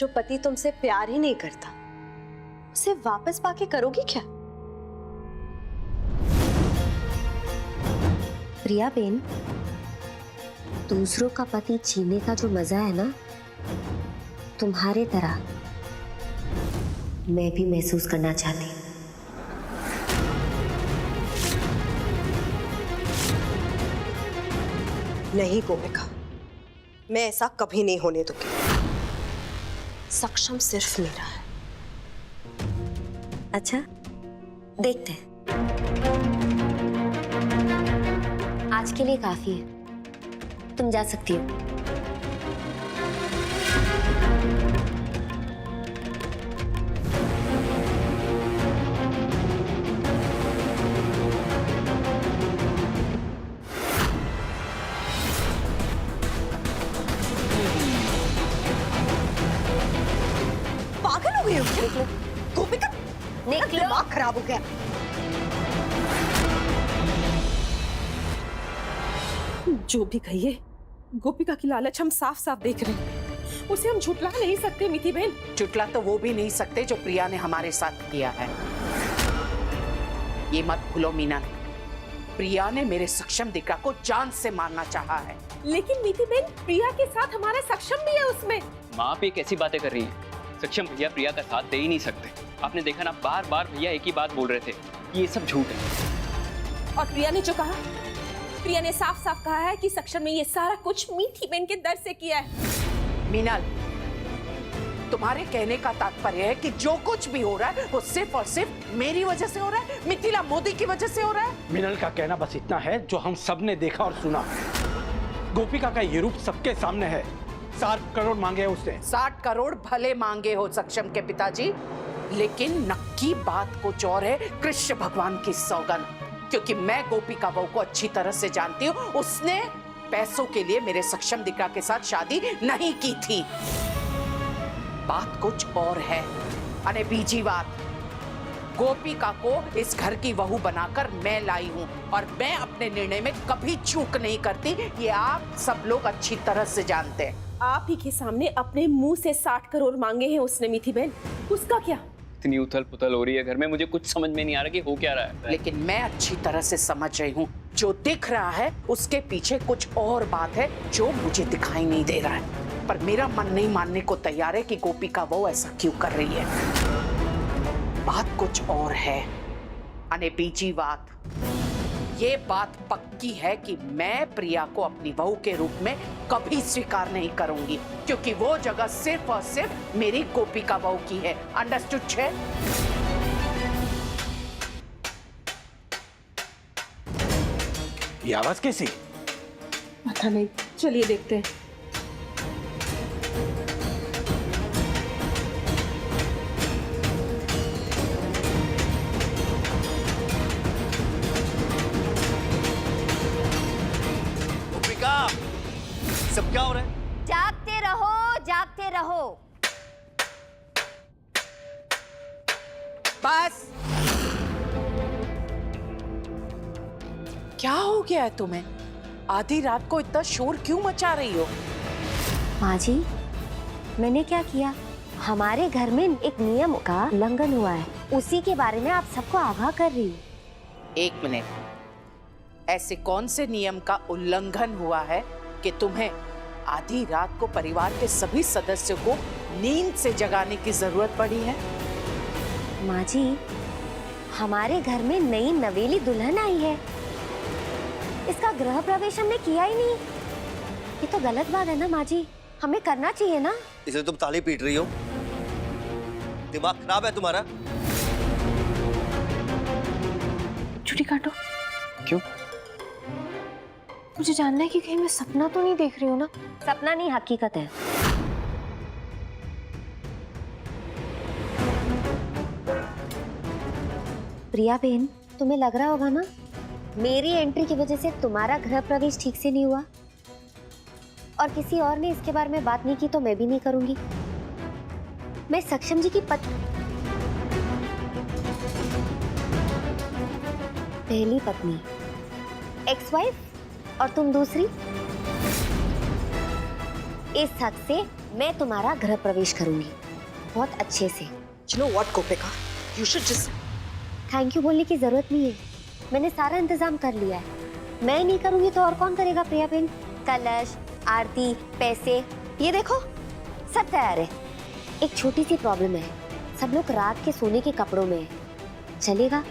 जो पति तुमसे प्यार ही नहीं करता उसे वापस पाके करोगी क्या? प्रिया बेन, दूसरों का पति छीनने का जो मजा है ना, तुम्हारे तरह मैं भी महसूस करना चाहती हूँ। नहीं गोपिका, मैं ऐसा कभी नहीं होने दूंगी। सक्षम सिर्फ मेरा है। अच्छा, देखते हैं। आज के लिए काफी है, तुम जा सकती हो। पागल हो गई हो क्या? गोपिका, दिमाग खराब हो गया। जो भी कहिए, गोपिका की लालच हम साफ साफ देख रहे हैं। उसे हम झुटला नहीं सकते मिठी बहन। झुटला तो वो भी नहीं सकते जो प्रिया ने हमारे साथ किया है। ये मत भूलो मीना, प्रिया ने मेरे सक्षम दिक्रा को जान से मारना चाहा है। लेकिन मीठी बहन, प्रिया के साथ हमारा सक्षम भी है उसमें। माँ आप ये कैसी बातें कर रही हैं? सक्षम भैया प्रिया का साथ दे ही नहीं सकते। आपने देखा ना, बार बार भैया एक ही बात बोल रहे थे, ये सब झूठ है। और प्रिया ने जो कहा, प्रिया ने साफ साफ कहा है कि सक्षम ने ये सारा कुछ मीठी बहन के दर्द से किया है। मीनल, तुम्हारे कहने का तात्पर्य है कि जो कुछ भी हो रहा है वो सिर्फ और सिर्फ मेरी वजह से हो रहा है, मिथिला मोदी की वजह से हो रहा है। मिनल का कहना बस इतना है जो हम सब ने देखा और सुना। गोपिका का ये रूप सबके सामने है। 60 करोड़ मांगे हैं उसने। 60 करोड़ भले मांगे हो सक्षम के पिताजी, लेकिन नक्की बात कुछ और है। कृष्ण भगवान की सौगंध, क्योंकि मैं गोपिका बहू को अच्छी तरह से जानती हूँ। उसने पैसों के लिए मेरे सक्षम दिक्रा के साथ शादी नहीं की थी। बात कुछ और है। अने बीजी बात, गोपिका को इस घर की बहू बनाकर मैं लाई हूँ और मैं अपने निर्णय में कभी चूक नहीं करती। ये आप सब लोग अच्छी तरह से जानते हैं। आप ही के सामने अपने मुंह से 60 करोड़ मांगे हैं उसने मिठी बहन। उसका क्या? इतनी उथल पुथल हो रही है घर में, मुझे कुछ समझ में नहीं आ रहा कि हो क्या रहा है। लेकिन मैं अच्छी तरह से समझ रही हूँ। जो दिख रहा है उसके पीछे कुछ और बात है जो मुझे दिखाई नहीं दे रहा है। पर मेरा मन नहीं मानने को तैयार है कि गोपिका वो ऐसा क्यों कर रही है। बात कुछ और है। अने बीजी बात, ये बात पक्की है कि मैं प्रिया को अपनी बहू के रूप में कभी स्वीकार नहीं करूंगी, क्योंकि वो जगह सिर्फ और सिर्फ मेरी गोपिका बहू की है। अंडरस्टूड छे? ये आवाज कैसी? पता नहीं, चलिए देखते हैं। सब क्या हो रहा है? जागते रहो, जागते रहो। बस। क्या हो गया है तुम्हें? आधी रात को इतना शोर क्यों मचा रही हो? माँ जी, मैंने क्या किया? हमारे घर में एक नियम का उल्लंघन हुआ है, उसी के बारे में आप सबको आगाह कर रही हूँ। एक मिनट, ऐसे कौन से नियम का उल्लंघन हुआ है कि तुम्हें आधी रात को परिवार के सभी सदस्यों को नींद से जगाने की जरूरत पड़ी है? माँ जी, हमारे घर में नई नवेली दुल्हन आई है, इसका गृह प्रवेश हमने किया ही नहीं। ये तो गलत बात है ना माँ जी, हमें करना चाहिए ना। इसलिए तुम ताली पीट रही हो? दिमाग खराब है तुम्हारा? छुट्टी काटो। क्यों? मुझे जानना है कि कहीं मैं सपना तो नहीं देख रही हूँ ना। सपना नहीं, हकीकत है। प्रिया बहन, तुम्हें लग रहा होगा ना मेरी एंट्री की वजह से तुम्हारा गृह प्रवेश ठीक से नहीं हुआ, और किसी और ने इसके बारे में बात नहीं की तो मैं भी नहीं करूंगी। मैं सक्षम जी की पहली पत्नी, एक्स वाइफ, और तुम दूसरी। इस हक से मैं तुम्हारा गृह प्रवेश करूंगी, बहुत अच्छे से। You know what, Gopika? You should just... thank you बोलने की जरूरत नहीं है, मैंने सारा इंतजाम कर लिया है। मैं नहीं करूंगी तो और कौन करेगा प्रिया बहन? कलश, आरती, पैसे, ये देखो सब तैयार है। एक छोटी सी प्रॉब्लम है, सब लोग रात के सोने के कपड़ों में हैं। चलेगा?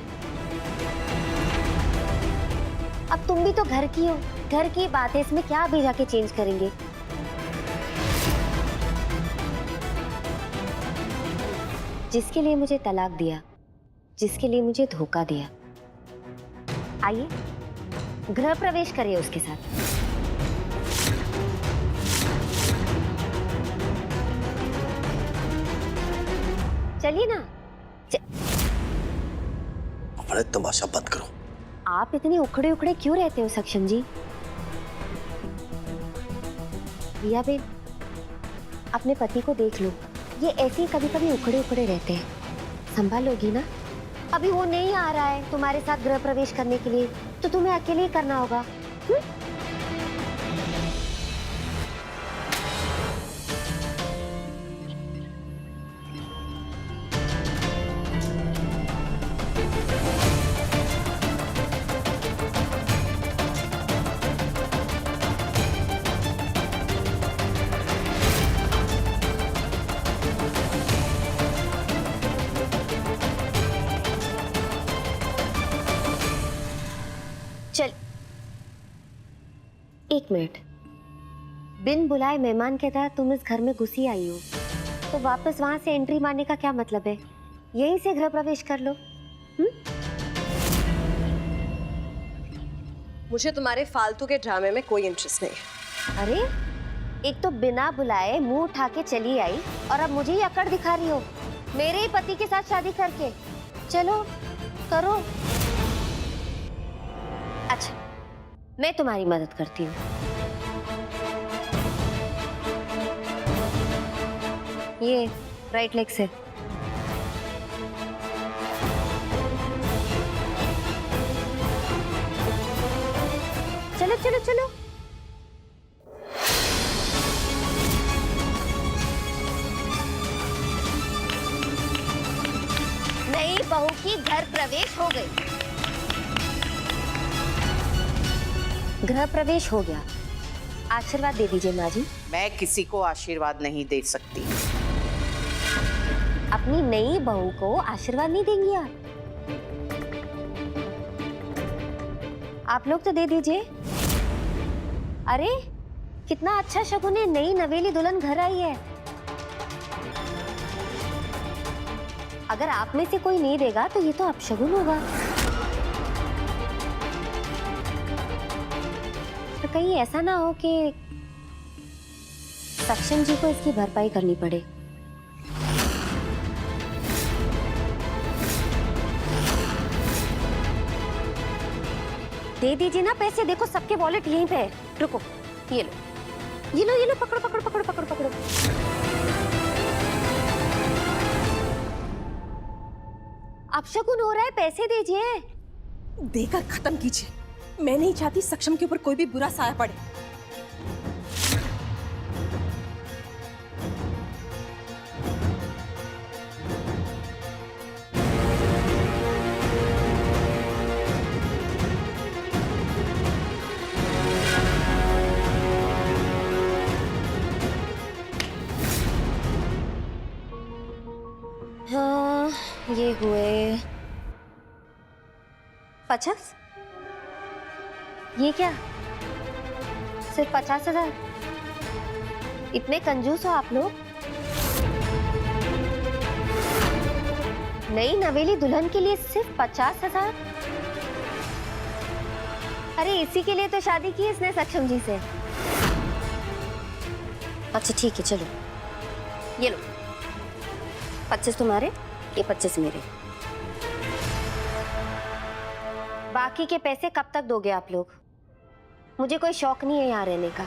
अब तुम भी तो घर की हो, घर की बात है, इसमें क्या अभी जाके चेंज करेंगे? जिसके लिए मुझे तलाक दिया, जिसके लिए मुझे धोखा दिया, आइए गृह प्रवेश करिए उसके साथ। चलिए ना। अपने तमाशा बंद करो। आप इतने उखड़े उखड़े क्यों रहते हो सक्षम जी? रिया बेन, अपने पति को देख लो, ये ऐसे ही कभी कभी उखड़े उखड़े रहते हैं, संभालोगी ना? अभी वो नहीं आ रहा है तुम्हारे साथ गृह प्रवेश करने के लिए, तो तुम्हें अकेले ही करना होगा। चल, एक मिनट। बिन बुलाए मेहमान के तरह तुम इस घर में घुसी आई हो, तो वापस वहां से एंट्री मारने का क्या मतलब है? यहीं से गृह प्रवेश कर लो। मुझे तुम्हारे फालतू के ड्रामे में कोई इंटरेस्ट नहीं है। अरे, एक तो बिना बुलाए मुंह उठा के चली आई, और अब मुझे ही अकड़ दिखा रही हो मेरे ही पति के साथ शादी करके। चलो करो। अच्छा, मैं तुम्हारी मदद करती हूँ। ये राइट लेग से। चलो चलो चलो। नई बहू की घर प्रवेश हो गई। गृह प्रवेश हो गया। आशीर्वाद दे दीजिए माँ जी। मैं किसी को आशीर्वाद नहीं दे सकती। अपनी नई बहू को आशीर्वाद नहीं देंगी आप लोग तो दे दीजिए। अरे कितना अच्छा शगुन है, नई नवेली दुल्हन घर आई है। अगर आप में से कोई नहीं देगा तो ये तो अपशगुन होगा। तो कहीं ऐसा ना हो कि सक्षम जी को इसकी भरपाई करनी पड़े। दे दीजिए ना पैसे, देखो सबके वॉलेट यहीं पे है। रुको, ये लो ये लो ये लो, पकड़ो पकड़ो पकड़ो पकड़ो पकड़ो। अपशगुन हो रहा है, पैसे दीजिए। देकर खत्म कीजिए, मैं नहीं चाहती सक्षम के ऊपर कोई भी बुरा साया पड़े। हाँ, ये हुए 50। ये क्या, सिर्फ 50,000? इतने कंजूस हो आप लोग। नई नवेली दुल्हन के लिए सिर्फ 50,000? अरे इसी के लिए तो शादी की इसने सक्षम जी से। अच्छा ठीक है, चलो ये लो, 25 तुम्हारे, ये 25 मेरे। बाकी के पैसे कब तक दोगे आप लोग? मुझे कोई शौक नहीं है यहाँ रहने का।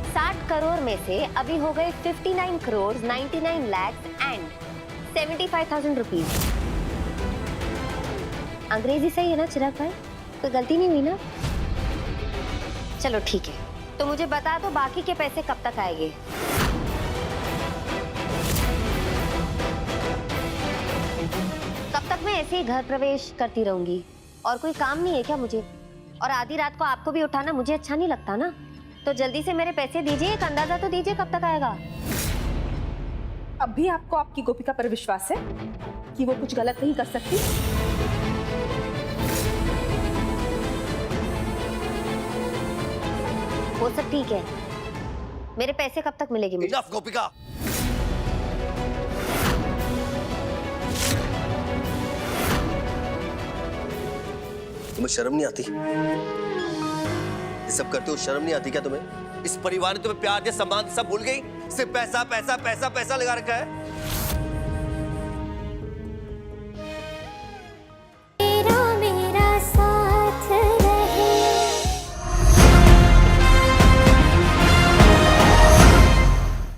60 करोड़ में से अभी हो गए 59 करोड़ 99 लाख एंड 75,000 रुपीज। अंग्रेजी सही है ना चिराग भाई? कोई गलती नहीं हुई ना? चलो ठीक है, तो मुझे बता दो बाकी के पैसे कब तक आएंगे? कब तक मैं ऐसे ही घर प्रवेश करती रहूंगी? और कोई काम नहीं है क्या मुझे? और आधी रात को आपको भी उठाना मुझे अच्छा नहीं लगता ना। तो जल्दी से मेरे पैसे दीजिए, एक अंदाजा तो दीजिए कब तक आएगा। अब भी आपको आपकी गोपिका पर विश्वास है कि वो कुछ गलत नहीं कर सकती? वो सब ठीक है, मेरे पैसे कब तक मिलेगी मुझे? इनफ गोपिका। तुम्हें शर्म नहीं आती? ये सब करते हो शर्म नहीं आती क्या तुम्हें? इस परिवार ने तुम्हें प्यार दिया, सम्मान सब भूल गई? सिर्फ पैसा पैसा पैसा पैसा लगा रखा है।